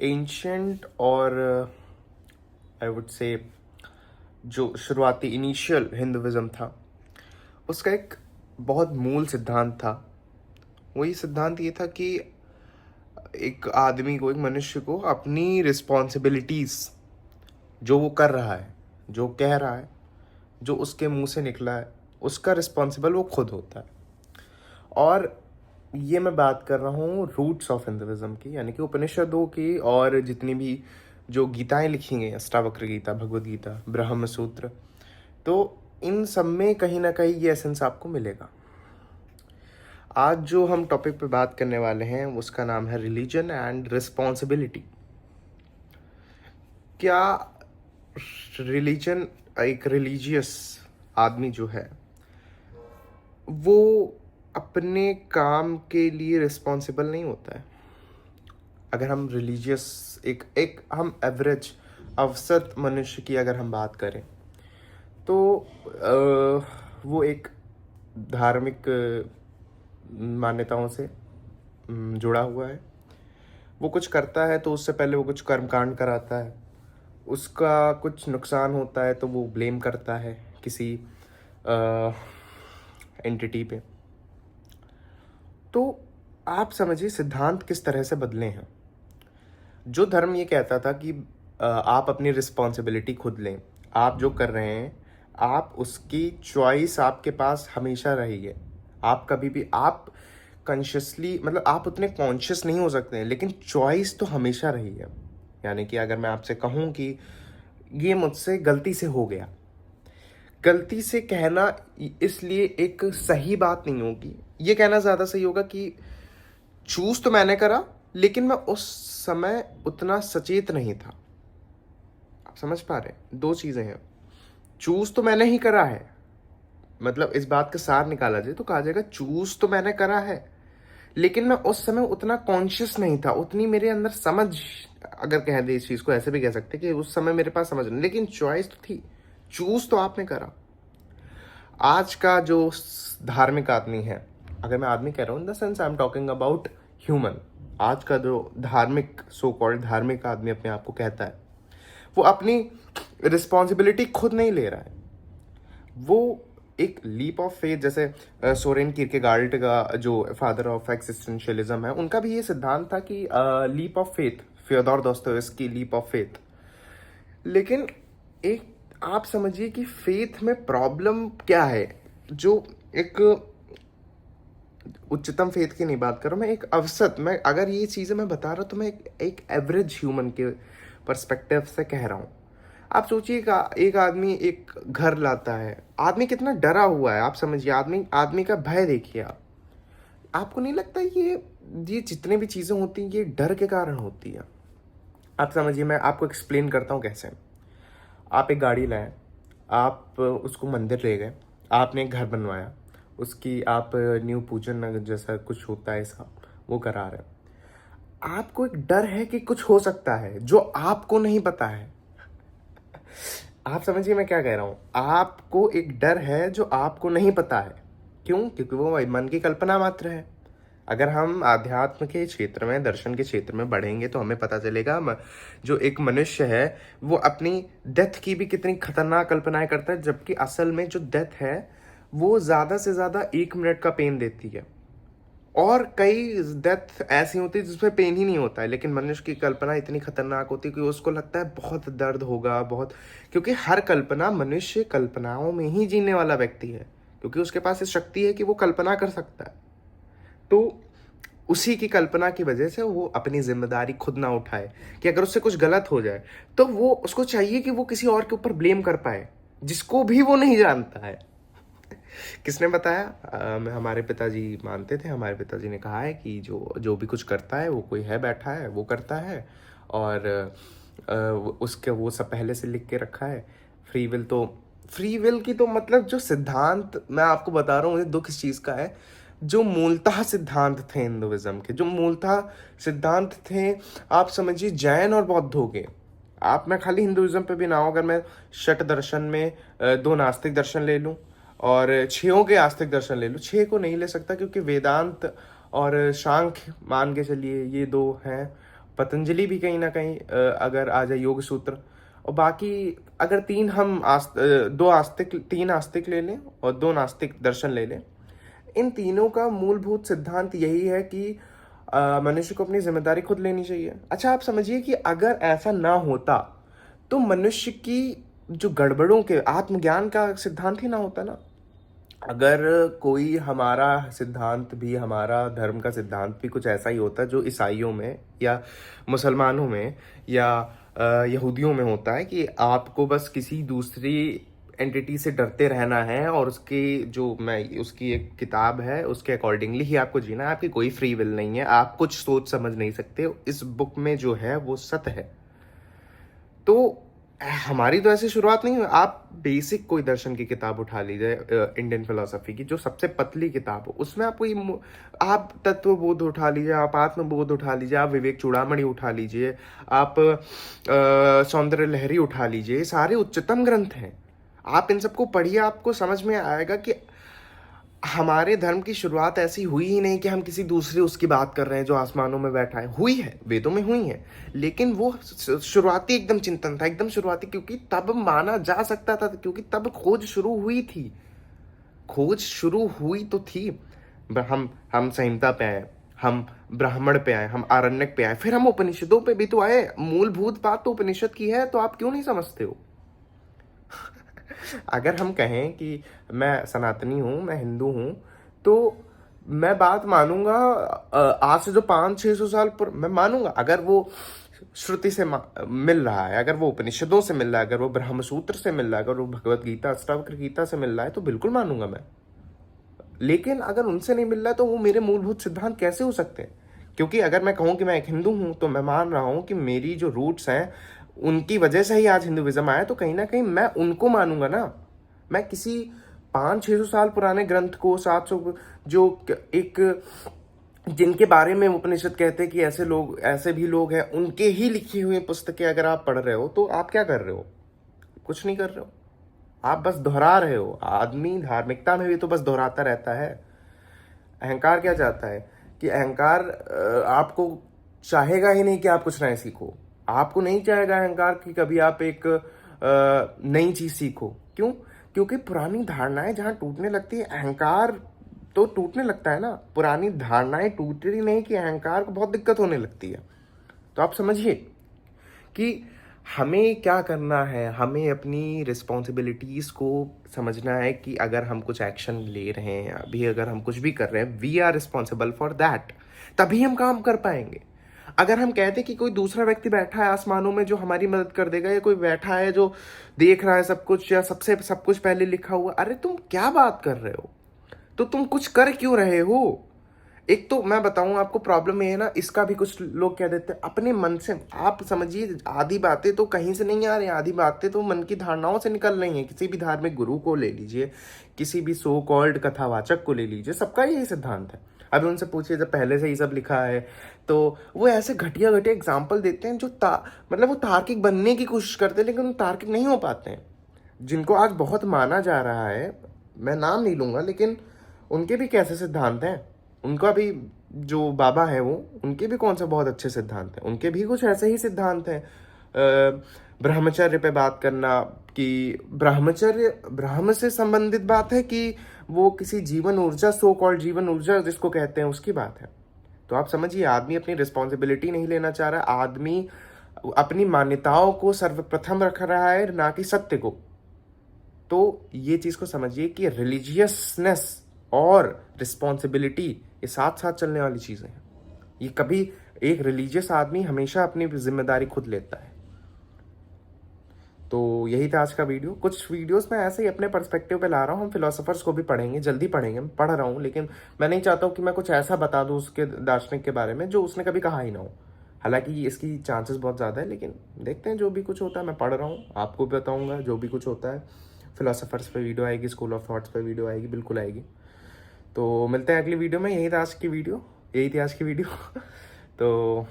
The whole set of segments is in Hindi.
एंशंट और आई वुड से जो शुरुआती इनिशियल हिंदुइज्म था, उसका एक बहुत मूल सिद्धांत था। वही सिद्धांत ये था कि एक आदमी को, एक मनुष्य को अपनी रिस्पॉन्सिबिलिटीज़, जो वो कर रहा है, जो कह रहा है, जो उसके मुंह से निकला है, उसका रिस्पॉन्सिबल वो खुद होता है। और ये मैं बात कर रहा हूँ रूट्स ऑफ हिंदुइज्म की, यानी कि उपनिषदों की, और जितनी भी जो गीताएं लिखी गई, अष्टावक्र गीता, भगवद गीता, ब्रह्म सूत्र, तो इन सब में कहीं ना कहीं ये एसेंस आपको मिलेगा। आज जो हम टॉपिक पे बात करने वाले हैं उसका नाम है रिलीजन एंड रिस्पॉन्सिबिलिटी। क्या रिलीजन, एक रिलीजियस आदमी जो है वो अपने काम के लिए रिस्पॉन्सिबल नहीं होता है? अगर हम रिलीजियस, एक एक हम एवरेज औसत मनुष्य की अगर हम बात करें, तो वो एक धार्मिक मान्यताओं से जुड़ा हुआ है। वो कुछ करता है तो उससे पहले वो कुछ कर्मकांड कराता है, उसका कुछ नुकसान होता है तो वो ब्लेम करता है किसी एंटिटी पे। तो आप समझिए सिद्धांत किस तरह से बदले हैं। जो धर्म ये कहता था कि आप अपनी रिस्पॉन्सिबिलिटी खुद लें, आप जो कर रहे हैं आप उसकी चॉइस आपके पास हमेशा रही है। आप कभी भी, आप कॉन्शियसली, मतलब आप उतने कॉन्शियस नहीं हो सकते हैं, लेकिन चॉइस तो हमेशा रही है। यानी कि अगर मैं आपसे कहूँ कि ये मुझसे गलती से हो गया, गलती से कहना इसलिए एक सही बात नहीं होगी, ये कहना ज़्यादा सही होगा कि चूज तो मैंने करा, लेकिन मैं उस समय उतना सचेत नहीं था। आप समझ पा रहे हैं? दो चीज़ें हैं। चूज तो मैंने ही करा है, मतलब इस बात का सार निकाला जाए तो कहा जाएगा चूज तो मैंने करा है, लेकिन मैं उस समय उतना कॉन्शियस नहीं था, उतनी मेरे अंदर समझ, अगर कह दे इस चीज़ को ऐसे भी कह सकते कि उस समय मेरे पास समझ नहीं, लेकिन चॉइस तो थी। चूज तो आपने करा। आज का जो धार्मिक आदमी है, अगर मैं आदमी कह रहा हूँ in the sense I am talking about human, आज का जो धार्मिक, सो कॉल्ड धार्मिक आदमी अपने आप को कहता है, वो अपनी रिस्पॉन्सिबिलिटी खुद नहीं ले रहा है। वो एक लीप ऑफ फेथ, जैसे सोरेन किरकेगार्ड का, जो फादर ऑफ एक्सिस्टेंशियलिज्म है, उनका भी ये सिद्धांत था कि leap of faith, Fyodor Dostoevsky leap of faith. लेकिन एक आप समझिए कि फेथ में प्रॉब्लम क्या है। जो एक उच्चतम फेथ की नहीं बात कर रहा मैं, एक अवसत, मैं अगर ये चीज़ें मैं बता रहा हूँ तो मैं एक एवरेज ह्यूमन के पर्सपेक्टिव से कह रहा हूँ। आप सोचिए एक आदमी एक घर लाता है, आदमी कितना डरा हुआ है। आप समझिए आदमी का भय देखिए आप। आपको नहीं लगता ये जितने भी चीज़ें होती हैं ये डर के कारण होती है? आप समझिए, मैं आपको एक्सप्लेन करता हूँ कैसे। आप एक गाड़ी लाए, आप उसको मंदिर ले गए, आपने एक घर बनवाया, उसकी आप न्यू पूजन जैसा कुछ होता है इसका, वो करा रहे हैं। आपको एक डर है कि कुछ हो सकता है जो आपको नहीं पता है। आप समझिए मैं क्या कह रहा हूँ। आपको एक डर है जो आपको नहीं पता है। क्यों? क्योंकि वो मन की कल्पना मात्र है। अगर हम आध्यात्म के क्षेत्र में, दर्शन के क्षेत्र में बढ़ेंगे तो हमें पता चलेगा जो एक मनुष्य है वो अपनी डेथ की भी कितनी खतरनाक कल्पनाएं करता है, जबकि असल में जो डेथ है वो ज़्यादा से ज़्यादा 1 मिनट का पेन देती है। और कई डेथ ऐसी होती है जिसमें पेन ही नहीं होता है, लेकिन मनुष्य की कल्पना इतनी खतरनाक होती है कि उसको लगता है बहुत दर्द होगा, बहुत, क्योंकि हर कल्पना, मनुष्य कल्पनाओं में ही जीने वाला व्यक्ति है, क्योंकि उसके पास इस शक्ति है कि वो कल्पना कर सकता है। तो उसी की कल्पना की वजह से वो अपनी जिम्मेदारी खुद ना उठाए कि अगर उससे कुछ गलत हो जाए तो वो, उसको चाहिए कि वो किसी और के ऊपर ब्लेम कर पाए, जिसको भी वो नहीं जानता है। किसने बताया? हमारे पिताजी मानते थे। हमारे पिताजी ने कहा है कि जो जो भी कुछ करता है वो कोई है बैठा है, वो करता है, और उसके वो सब पहले से लिख के रखा है। फ्री विल की तो मतलब जो सिद्धांत मैं आपको बता रहा हूँ, मुझे दुख इस चीज़ का है, जो मूलतः सिद्धांत थे हिंदुइज्म के, जो मूलतः सिद्धांत थे, आप समझिए जैन और बौद्धों के। मैं खाली हिंदुइज्म पे भी ना हो, अगर मैं षट दर्शन में 2 नास्तिक दर्शन ले लूँ और 6 के आस्तिक दर्शन ले लूँ, 6 को नहीं ले सकता क्योंकि वेदांत और सांख्य मान के चलिए ये 2 हैं, पतंजलि भी कहीं ना कहीं अगर आ जाए योग सूत्र, और बाकी अगर तीन आस्तिक ले लें और दो नास्तिक दर्शन ले लें, इन तीनों का मूलभूत सिद्धांत यही है कि मनुष्य को अपनी जिम्मेदारी खुद लेनी चाहिए। अच्छा, आप समझिए कि अगर ऐसा ना होता तो मनुष्य की जो गड़बड़ों के आत्मज्ञान का सिद्धांत ही ना होता ना। अगर कोई हमारा सिद्धांत भी, हमारा धर्म का सिद्धांत भी कुछ ऐसा ही होता जो ईसाइयों में या मुसलमानों में या यहूदियों में होता है कि आपको बस किसी दूसरी एंटिटी से डरते रहना है और उसकी एक किताब है उसके अकॉर्डिंगली ही आपको जीना है, आपकी कोई फ्री विल नहीं है, आप कुछ सोच समझ नहीं सकते, इस बुक में जो है वो सत्य है। तो हमारी तो ऐसी शुरुआत नहीं हुई। आप बेसिक कोई दर्शन की किताब उठा लीजिए, इंडियन फिलोसफी की जो सबसे पतली किताब हो, उसमें आप तत्वबोध उठा लीजिए, आप आत्मबोध उठा लीजिए, आप विवेक चूड़ामणि उठा लीजिए, आप सौंदर्य लहरी उठा लीजिए, सारे उच्चतम ग्रंथ हैं। आप इन सबको पढ़िए, आपको समझ में आएगा कि हमारे धर्म की शुरुआत ऐसी हुई ही नहीं कि हम किसी दूसरे उसकी बात कर रहे हैं जो आसमानों में बैठा है। हुई है, वेदों में हुई है, लेकिन वो शुरुआती एकदम चिंतन था, एकदम शुरुआती, क्योंकि तब माना जा सकता था, क्योंकि तब खोज शुरू हुई थी। खोज शुरू हुई तो थी। हम संहिता पे आए, हम ब्राह्मण पे आए, हम आरण्यक पे आए, फिर हम उपनिषदों पे भी तो आए। मूलभूत बात तो उपनिषद की है, तो आप क्यों नहीं समझते हो? अगर हम कहें कि मैं सनातनी हूँ, मैं हिंदू हूँ, तो मैं बात मानूंगा आज से जो 500-600 साल पर मैं मानूंगा। अगर वो श्रुति से मिल रहा है, अगर वो उपनिषदों से मिल रहा है, अगर वो ब्रह्मसूत्र से मिल रहा है, अगर वो भगवत गीता, अष्टावक्र गीता से मिल रहा है, तो बिल्कुल मानूंगा मैं। लेकिन अगर उनसे नहीं मिल रहा है तो वो मेरे मूलभूत सिद्धांत कैसे हो सकते हैं? क्योंकि अगर मैं कहूँ कि मैं एक हिंदू हूँ, तो मैं मान रहा हूँ कि मेरी जो रूट्स हैं उनकी वजह से ही आज हिंदुइज्म आया, तो कहीं ना कहीं मैं उनको मानूंगा ना। मैं किसी 500-600 साल पुराने ग्रंथ को, 700 जो एक जिनके बारे में उपनिषद कहते हैं कि ऐसे भी लोग हैं, उनके ही लिखी हुई पुस्तकें अगर आप पढ़ रहे हो, तो आप क्या कर रहे हो? कुछ नहीं कर रहे हो, आप बस दोहरा रहे हो। आदमी धार्मिकता में भी तो बस दोहराता रहता है। अहंकार क्या चाहता है कि अहंकार आपको चाहेगा ही नहीं कि आप कुछ नए सीखो। आपको नहीं चाहेगा अहंकार कि कभी आप एक नई चीज सीखो। क्यों? क्योंकि पुरानी धारणाएं जहां टूटने लगती है, अहंकार तो टूटने लगता है ना। पुरानी धारणाएं टूट रही नहीं कि अहंकार को बहुत दिक्कत होने लगती है। तो आप समझिए कि हमें क्या करना है। हमें अपनी रिस्पॉन्सिबिलिटीज़ को समझना है कि अगर हम कुछ एक्शन ले रहे हैं, अभी अगर हम कुछ भी कर रहे हैं, we are responsible for that, तभी हम काम कर पाएंगे। अगर हम कहते कि कोई दूसरा व्यक्ति बैठा है आसमानों में जो हमारी मदद कर देगा, या कोई बैठा है जो देख रहा है सब कुछ, या सबसे सब कुछ पहले लिखा हुआ, अरे तुम क्या बात कर रहे हो? तो तुम कुछ कर क्यों रहे हो? एक तो मैं बताऊं आपको, प्रॉब्लम ये है ना, इसका भी कुछ लोग कह देते हैं अपने मन से। आप समझिए, आधी बातें तो कहीं से नहीं आ रही, आधी बातें तो मन की धारणाओं से निकल रही हैं। किसी भी धार्मिक गुरु को ले लीजिए, किसी भी सो कॉल्ड कथावाचक को ले लीजिए, सबका यही सिद्धांत है। अभी उनसे पूछिए जब पहले से ही सब लिखा है, तो वो ऐसे घटिया घटिया एग्जाम्पल देते हैं जो मतलब वो तार्किक बनने की कोशिश करते हैं, लेकिन वो तार्किक नहीं हो पाते हैं। जिनको आज बहुत माना जा रहा है, मैं नाम नहीं लूंगा, लेकिन उनके भी कैसे सिद्धांत हैं। उनका भी जो बाबा है वो, उनके भी कौन से बहुत अच्छे सिद्धांत हैं, उनके भी कुछ ऐसे ही सिद्धांत हैं। ब्रह्मचर्य पे बात करना कि ब्रह्मचर्य ब्रह्म से संबंधित बात है कि वो किसी जीवन ऊर्जा, सो कॉल्ड जीवन ऊर्जा जिसको कहते हैं, उसकी बात है। तो आप समझिए, आदमी अपनी रिस्पॉन्सिबिलिटी नहीं लेना चाह रहा, आदमी अपनी मान्यताओं को सर्वप्रथम रख रहा है, ना कि सत्य को। तो ये चीज को समझिए कि रिलीजियसनेस और रिस्पॉन्सिबिलिटी ये साथ साथ चलने वाली चीजें हैं। ये कभी, एक रिलीजियस आदमी हमेशा अपनी जिम्मेदारी खुद लेता है। तो यही था आज का वीडियो। कुछ वीडियोस मैं ऐसे ही अपने पर्सपेक्टिव पे ला रहा हूँ। हम फिलोसोफर्स को भी पढ़ेंगे, जल्दी पढ़ेंगे, मैं पढ़ रहा हूँ, लेकिन मैं नहीं चाहता हूँ कि मैं कुछ ऐसा बता दूँ उसके दार्शनिक के बारे में जो उसने कभी कहा ही ना हो। हालांकि इसकी चांसेस बहुत ज़्यादा है, लेकिन देखते हैं, जो भी कुछ होता है मैं पढ़ रहा हूँ, आपको भी बताऊँगा जो भी कुछ होता है। फिलोसोफर्स पे वीडियो आएगी, स्कूल ऑफ थॉट्स पे वीडियो आएगी, बिल्कुल आएगी। तो मिलते हैं अगली वीडियो में। यही थी आज की वीडियो तो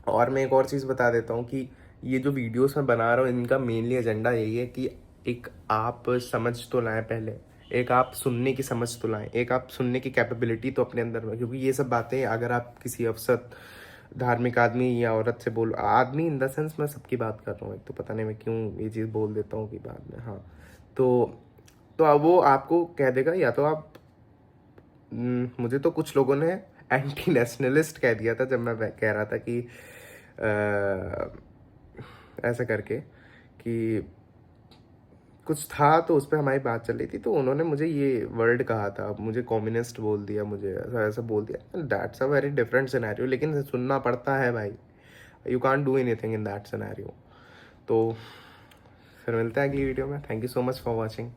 और मैं एक और चीज़ बता देता हूँ कि ये जो वीडियोस मैं बना रहा हूँ, इनका मेनली एजेंडा यही है कि एक आप समझ तो लाएं, पहले एक आप सुनने की समझ तो लाएं, एक आप सुनने की कैपेबिलिटी तो अपने अंदर में, क्योंकि ये सब बातें अगर आप किसी अवसर धार्मिक आदमी या औरत से बोल, आदमी इन द सेंस मैं सबकी बात कर रहा हूँ, एक तो पता नहीं मैं क्यों ये चीज़ बोल देता हूँ कि बाद में, हाँ। तो अब वो आपको कह देगा, या तो आप मुझे तो कुछ लोगों ने एंटी नेशनलिस्ट कह दिया था जब मैं कह रहा था कि ऐसा करके कि कुछ था, तो उस पर हमारी बात चल रही थी, तो उन्होंने मुझे ये वर्ड कहा था, मुझे कम्युनिस्ट बोल दिया, मुझे ऐसा ऐसा बोल दिया। That's a very different scenario, लेकिन सुनना पड़ता है भाई, you can't do anything in that scenario. तो फिर मिलते हैं अगली वीडियो में। Thank you so much for watching.